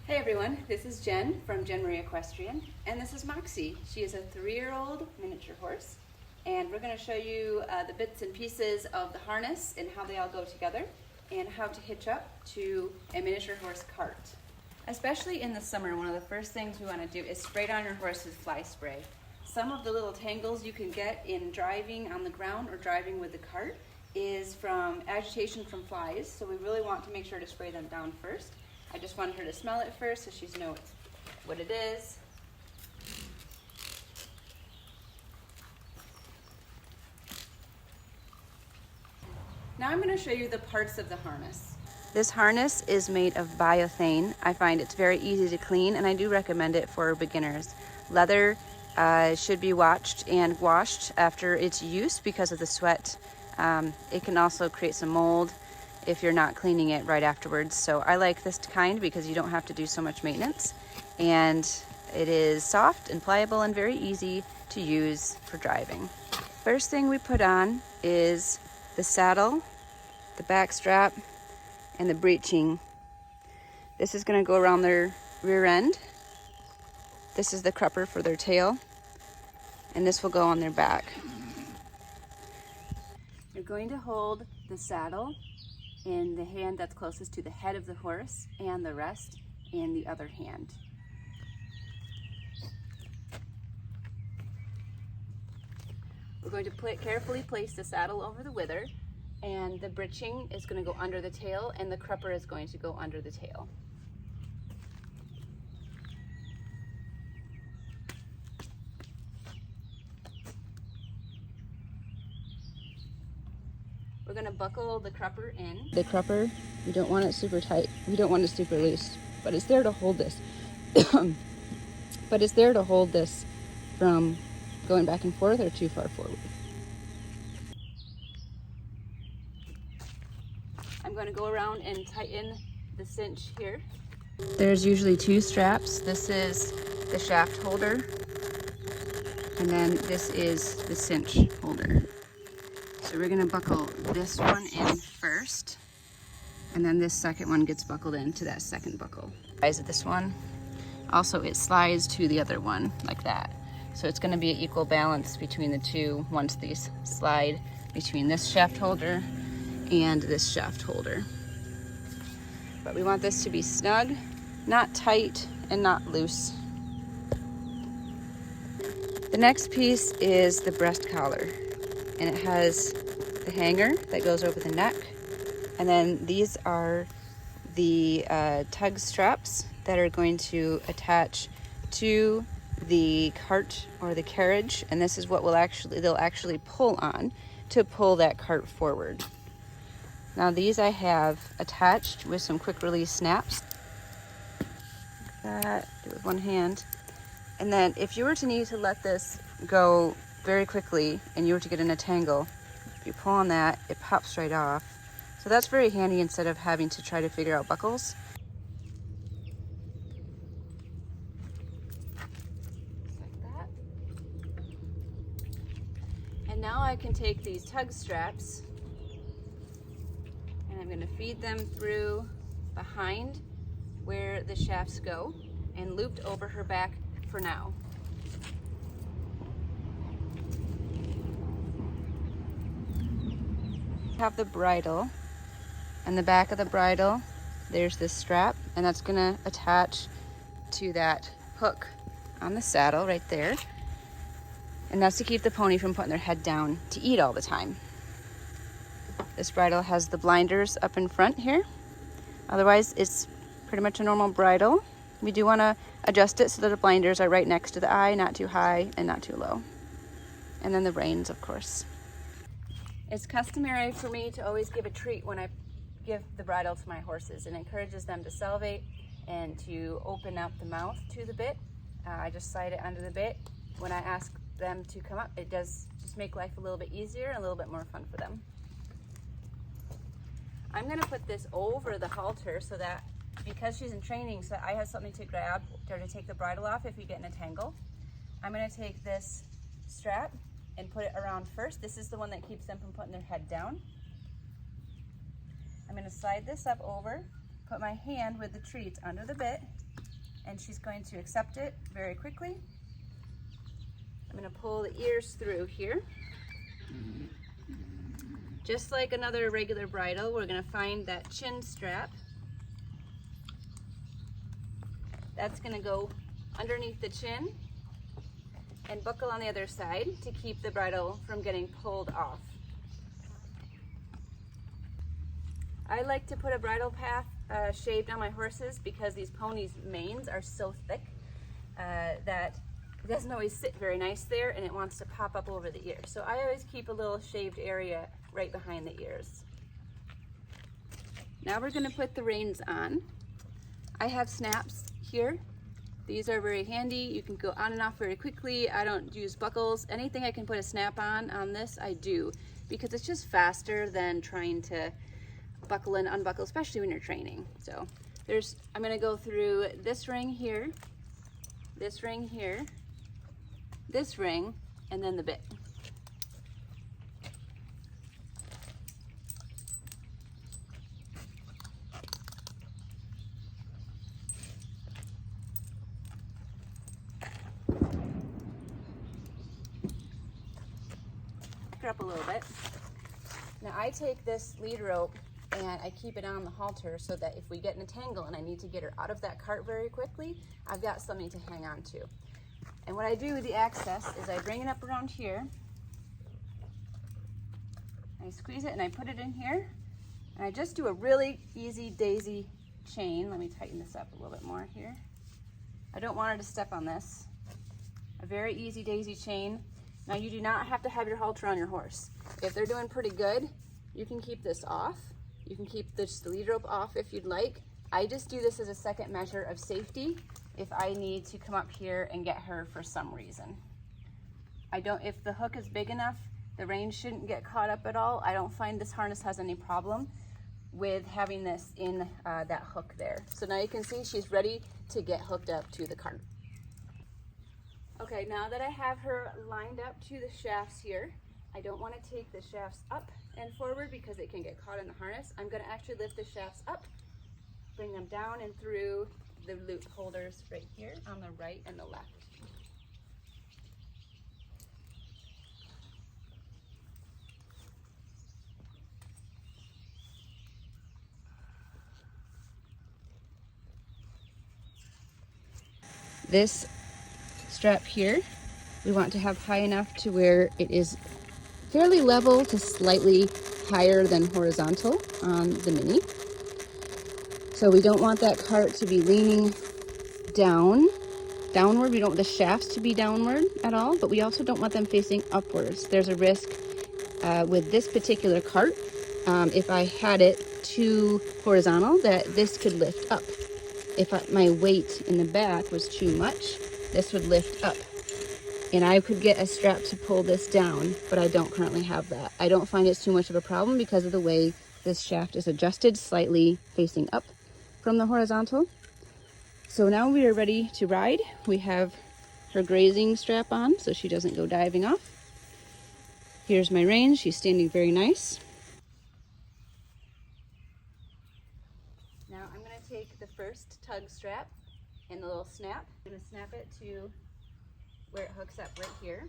Hey everyone, this is Jen from Jen Marie Equestrian, and this is Moxie. She is a 3-year-old miniature horse, and we're going to show you the bits and pieces of the harness and how they all go together, and how to hitch up to a miniature horse cart. Especially in the summer, one of the first things we want to do is spray down your horse with fly spray. Some of the little tangles you can get in driving on the ground or driving with the cart is from agitation from flies, so we really want to make sure to spray them down first. I just wanted her to smell it first so she knows what it is. Now I'm going to show you the parts of the harness. This harness is made of biothane. I find it's very easy to clean, and I do recommend it for beginners. Leather should be watched and washed after its use because of the sweat. It can also create some mold if you're not cleaning it right afterwards. So I like this kind because you don't have to do so much maintenance, and it is soft and pliable and very easy to use for driving. First thing we put on is the saddle, the back strap, and the breeching. This is going to go around their rear end. This is the crupper for their tail, and this will go on their back. You're going to hold the saddle in the hand that's closest to the head of the horse, and the rest in the other hand. We're going to carefully place the saddle over the wither, and the breeching is going to go under the tail, and the crupper is going to go under the tail. We're going to buckle the crupper in. The crupper, we don't want it super tight. We don't want it super loose, but it's there to hold this. But it's there to hold this from going back and forth or too far forward. I'm going to go around and tighten the cinch here. There's usually 2 straps. This is the shaft holder, and then this is the cinch holder. So we're going to buckle this one in first, and then this second one gets buckled into that second buckle. Size of this one. Also, it slides to the other one like that. So it's going to be an equal balance between the two once these slide between this shaft holder and this shaft holder. But we want this to be snug, not tight, and not loose. The next piece is the breast collar, and it has the hanger that goes over the neck, and then these are the tug straps that are going to attach to the cart or the carriage, and this is what they'll actually pull on to pull that cart forward. Now these I have attached with some quick release snaps. Like that, do it with one hand. And then if you were to need to let this go very quickly and you were to get in a tangle, if you pull on that, it pops right off. So that's very handy instead of having to try to figure out buckles. Just like that. And now I can take these tug straps and I'm going to feed them through behind where the shafts go and looped over her back for now. Have the bridle, and the back of the bridle, there's this strap, and that's going to attach to that hook on the saddle right there, and that's to keep the pony from putting their head down to eat all the time. This bridle has the blinders up in front here. Otherwise it's pretty much a normal bridle. We do want to adjust it so that the blinders are right next to the eye, not too high and not too low. And then the reins, of course. It's customary for me to always give a treat when I give the bridle to my horses, and encourages them to salivate and to open up the mouth to the bit. I just slide it under the bit. When I ask them to come up, it does just make life a little bit easier and a little bit more fun for them. I'm going to put this over the halter so that, because she's in training, so I have something to grab or to take the bridle off if you get in a tangle. I'm going to take this strap and put it around first. This is the one that keeps them from putting their head down. I'm going to slide this up over put my hand with the treats under the bit, and she's going to accept it very quickly. I'm going to pull the ears through here. Just like another regular bridle, we're going to find that chin strap. That's going to go underneath the chin and buckle on the other side to keep the bridle from getting pulled off. I like to put a bridle path shaved on my horses because these ponies' manes are so thick that it doesn't always sit very nice there, and it wants to pop up over the ear. So I always keep a little shaved area right behind the ears. Now we're going to put the reins on. I have snaps here. These are very handy. You can go on and off very quickly. I don't use buckles. Anything I can put a snap on this, I do, because it's just faster than trying to buckle and unbuckle, especially when you're training. So I'm going to go through this ring here, this ring here, this ring, and then the bit. Up a little bit. Now I take this lead rope and I keep it on the halter so that if we get in a tangle and I need to get her out of that cart very quickly, I've got something to hang on to. And what I do with the access is I bring it up around here, I squeeze it and I put it in here, and I just do a really easy daisy chain. Let me tighten this up a little bit more here. I don't want her to step on this. A very easy daisy chain. Now you do not have to have your halter on your horse. If they're doing pretty good, you can keep this off. You can keep the lead rope off if you'd like. I just do this as a second measure of safety if I need to come up here and get her for some reason. If the hook is big enough, the reins shouldn't get caught up at all. I don't find this harness has any problem with having this in that hook there. So now you can see she's ready to get hooked up to the cart. Okay, now that I have her lined up to the shafts here, I don't want to take the shafts up and forward because it can get caught in the harness. I'm going to actually lift the shafts up, bring them down and through the loop holders right here on the right and the left. This strap here, we want to have high enough to where it is fairly level to slightly higher than horizontal on the Mini. So we don't want that cart to be leaning downward. We don't want the shafts to be downward at all, but we also don't want them facing upwards. There's a risk with this particular cart, if I had it too horizontal, that this could lift up. If my weight in the back was too much, this would lift up. And I could get a strap to pull this down, but I don't currently have that. I don't find it's too much of a problem because of the way this shaft is adjusted, slightly facing up from the horizontal. So now we are ready to ride. We have her grazing strap on so she doesn't go diving off. Here's my reins. She's standing very nice. Now I'm going to take the first tug strap and the little snap. I'm going to snap it to where it hooks up right here.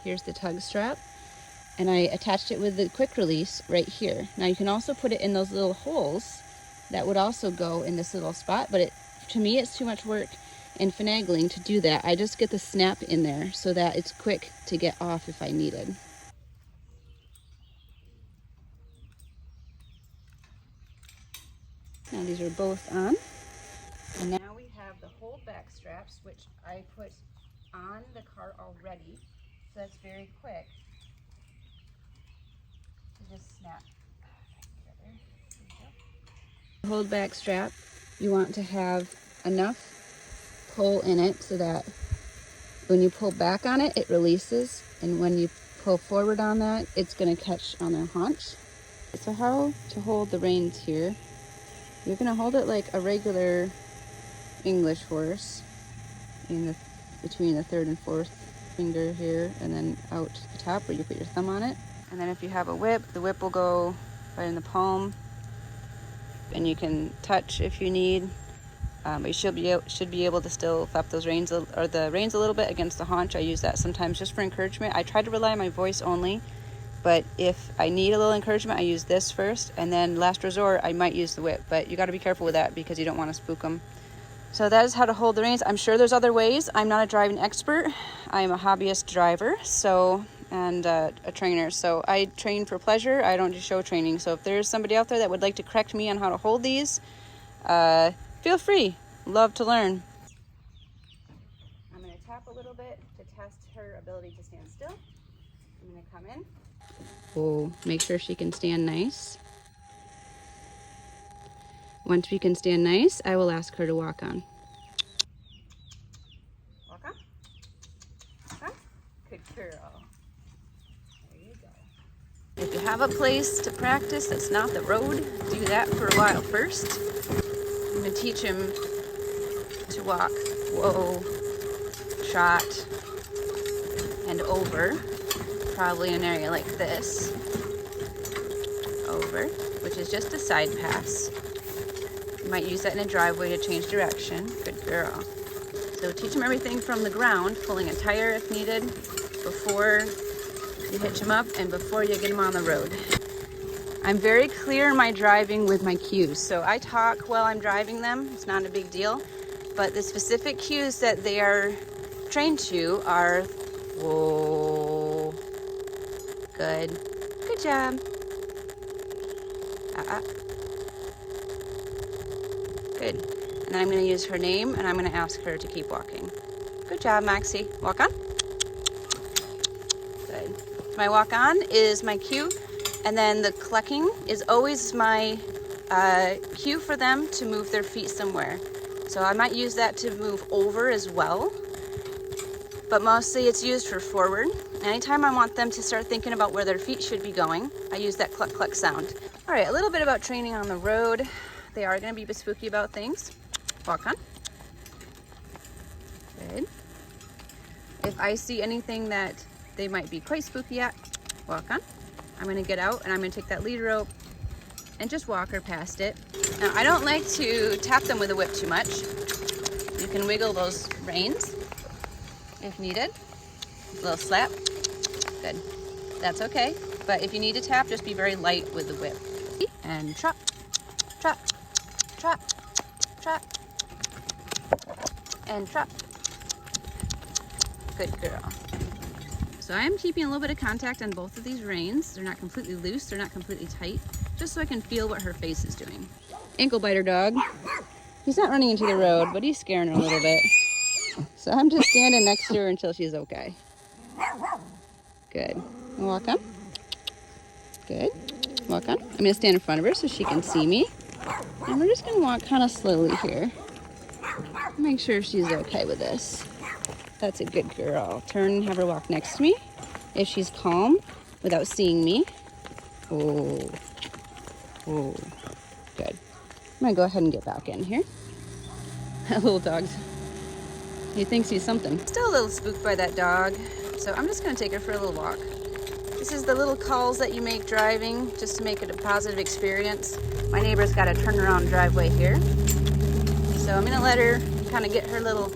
Here's the tug strap, and I attached it with the quick release right here. Now you can also put it in those little holes that would also go in this little spot, but to me it's too much work and finagling to do that. I just get the snap in there so that it's quick to get off if I needed. Now these are both on. And now we have the hold-back straps, which I put on the cart already, so that's very quick to just snap together. The hold-back strap, you want to have enough pull in it so that when you pull back on it, it releases, and when you pull forward on that, it's going to catch on their haunch. So how to hold the reins here, you're going to hold it like a regular English horse between the third and fourth finger here, and then out the top where you put your thumb on it. And then if you have a whip, the whip will go right in the palm, and you can touch if you need. But you should be able to still flap those reins or the reins a little bit against the haunch. I use that sometimes just for encouragement. I try to rely on my voice only, but if I need a little encouragement, I use this first, and then last resort, I might use the whip. But you got to be careful with that because you don't want to spook them. So that is how to hold the reins. I'm sure there's other ways. I'm not a driving expert. I'm a hobbyist driver, and a trainer. So I train for pleasure. I don't do show training. So if there's somebody out there that would like to correct me on how to hold these, feel free. Love to learn. I'm going to tap a little bit to test her ability to stand still. I'm going to come in. We'll make sure she can stand nice. Once we can stand nice, I will ask her to walk on. Walk on. Walk on. Good girl. There you go. If you have a place to practice that's not the road, do that for a while first. I'm going to teach him to walk whoa, trot, and over. Probably an area like this. Over, which is just a side pass. You might use that in a driveway to change direction. Good girl. So teach him everything from the ground, pulling a tire if needed, before you hitch him up and before you get him on the road. I'm very clear in my driving with my cues. So I talk while I'm driving them. It's not a big deal. But the specific cues that they are trained to are, whoa, good, good job. Good. And then I'm going to use her name, and I'm going to ask her to keep walking. Good job, Maxie. Walk on. Good. My walk on is my cue, and then the clucking is always my cue for them to move their feet somewhere. So I might use that to move over as well, but mostly it's used for forward. Anytime I want them to start thinking about where their feet should be going, I use that cluck cluck sound. All right, a little bit about training on the road. They are going to be spooky about things. Walk on. Good. If I see anything that they might be quite spooky at, walk on. I'm going to get out and I'm going to take that lead rope and just walk her past it. Now, I don't like to tap them with a whip too much. You can wiggle those reins if needed. A little slap. Good. That's okay. But if you need to tap, just be very light with the whip. And trot, trot, trot, trot, and trot. Good girl. So I am keeping a little bit of contact on both of these reins. They're not completely loose, they're not completely tight, just so I can feel what her face is doing. Ankle biter dog. He's not running into the road, but he's scaring her a little bit. So I'm just standing next to her until she's okay. Good. Walk on. Good. Walk on. I'm going to stand in front of her so she can see me. And we're just going to walk kind of slowly here. Make sure she's okay with this. That's a good girl. Turn and have her walk next to me. If she's calm without seeing me. Oh. Oh. Good. I'm going to go ahead and get back in here. That little dog, he thinks he's something. Still a little spooked by that dog. So I'm just going to take her for a little walk. This is the little calls that you make driving just to make it a positive experience. My neighbor's got a turnaround driveway here. So I'm going to let her kind of get her little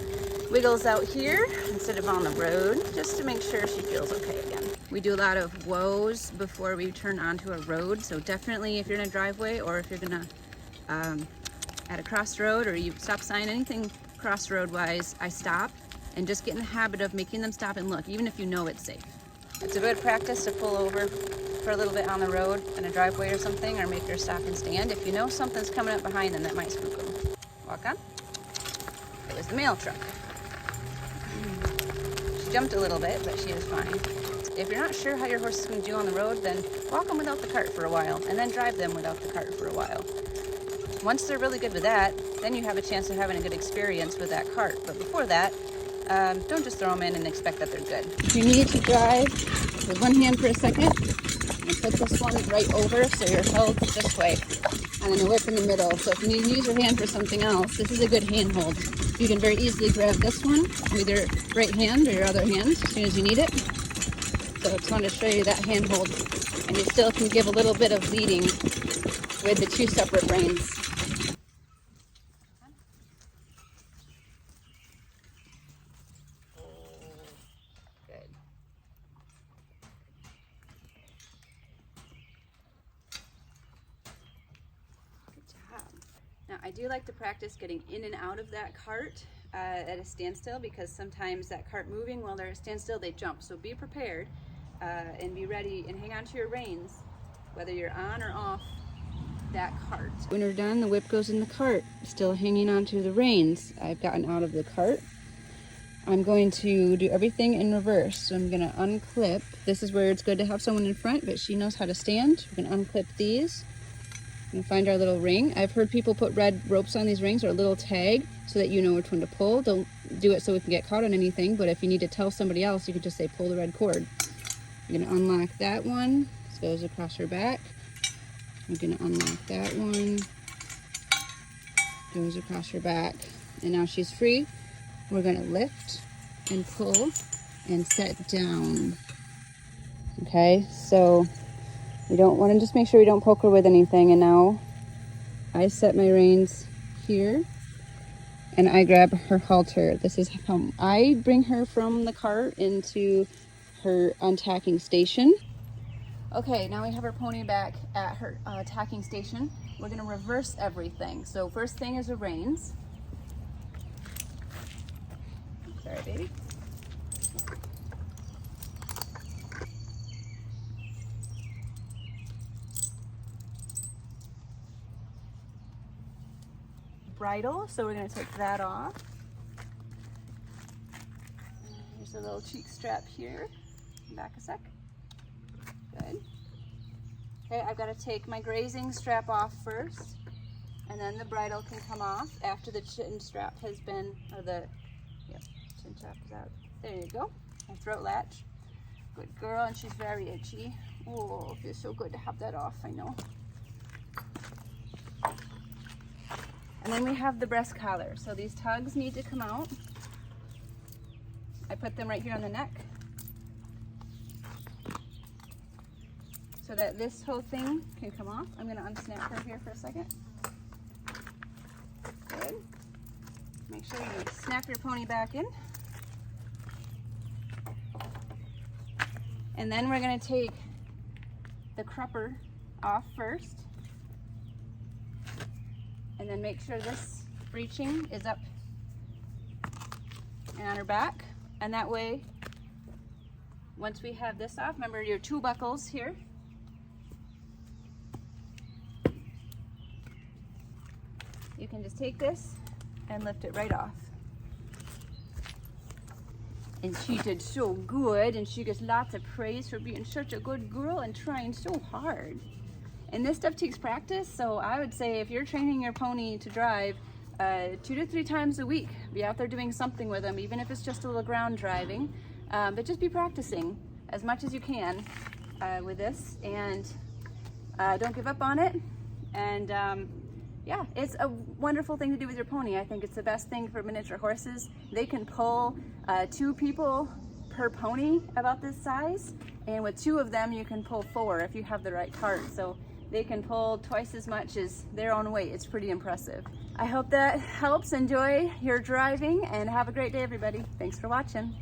wiggles out here instead of on the road, just to make sure she feels okay again. We do a lot of whoas before we turn onto a road. So definitely if you're in a driveway or if you're going to at a crossroad or you stop sign, anything crossroad wise, I stop and just get in the habit of making them stop and look, even if you know it's safe. It's a good practice to pull over for a little bit on the road in a driveway or something, or make her stop and stand if you know something's coming up behind them that might spook them. Walk on. It was the mail truck. She jumped a little bit, but she is fine. If you're not sure how your horse is going to do on the road, then walk them without the cart for a while, and then drive them without the cart for a while. Once they're really good with that, then you have a chance of having a good experience with that cart. But before that, don't just throw them in and expect that they're good. If you need to drive with one hand for a second, and put this one right over so you're held this way, and then the whip in the middle. So if you need to use your hand for something else, this is a good hand hold. You can very easily grab this one with your right hand or your other hand as soon as you need it. So I just wanted to show you that hand hold you still can give a little bit of leading with the 2 separate reins. Good. Good job. Now I do like to practice getting in and out of that cart at a standstill, because sometimes that cart moving while they're at a standstill, they jump. So be prepared and be ready and hang on to your reins, whether you're on or off that cart. When we're done, the whip goes in the cart, still hanging onto the reins. I've gotten out of the cart. I'm going to do everything in reverse. So I'm going to unclip. This is where it's good to have someone in front, but she knows how to stand. We're going to unclip these and find our little ring. I've heard people put red ropes on these rings, or a little tag, so that you know which one to pull. Don't do it so we can get caught on anything, but if you need to tell somebody else, you could just say pull the red cord. You're going to unlock that one. This goes across her back. I'm going to unlock that one. Goes across her back. And now she's free. We're going to lift and pull and set down. Okay, so we don't want to, just make sure we don't poke her with anything. And now I set my reins here and I grab her halter. This is how I bring her from the cart into her untacking station. Okay, now we have our pony back at her tacking station. We're going to reverse everything. So first thing is the reins. Sorry, baby. Bridle, so we're going to take that off. Here's a little cheek strap here. Back a sec. Good. Okay, I've got to take my grazing strap off first, and then the bridle can come off after the chin strap has been, or the, yep, chin strap is out. There you go. My throat latch. Good girl, and she's very itchy. Oh, it feels so good to have that off, I know. And then we have the breast collar. So these tugs need to come out. I put them right here on the neck, so that this whole thing can come off. I'm gonna unsnap her here for a second. Good. Make sure you snap your pony back in. And then we're gonna take the crupper off first. And then make sure this breeching is up and on her back. And that way, once we have this off, remember your 2 buckles here. You can just take this and lift it right off. And she did so good, and she gets lots of praise for being such a good girl and trying so hard. And this stuff takes practice, so I would say if you're training your pony to drive 2 to 3 times a week, be out there doing something with them, even if it's just a little ground driving, but just be practicing as much as you can with this, and don't give up on it. And yeah, it's a wonderful thing to do with your pony. I think it's the best thing for miniature horses. They can pull 2 people per pony about this size, and with 2 of them you can pull 4 if you have the right cart. So they can pull twice as much as their own weight. It's pretty impressive. I hope that helps. Enjoy your driving and have a great day, everybody. Thanks for watching.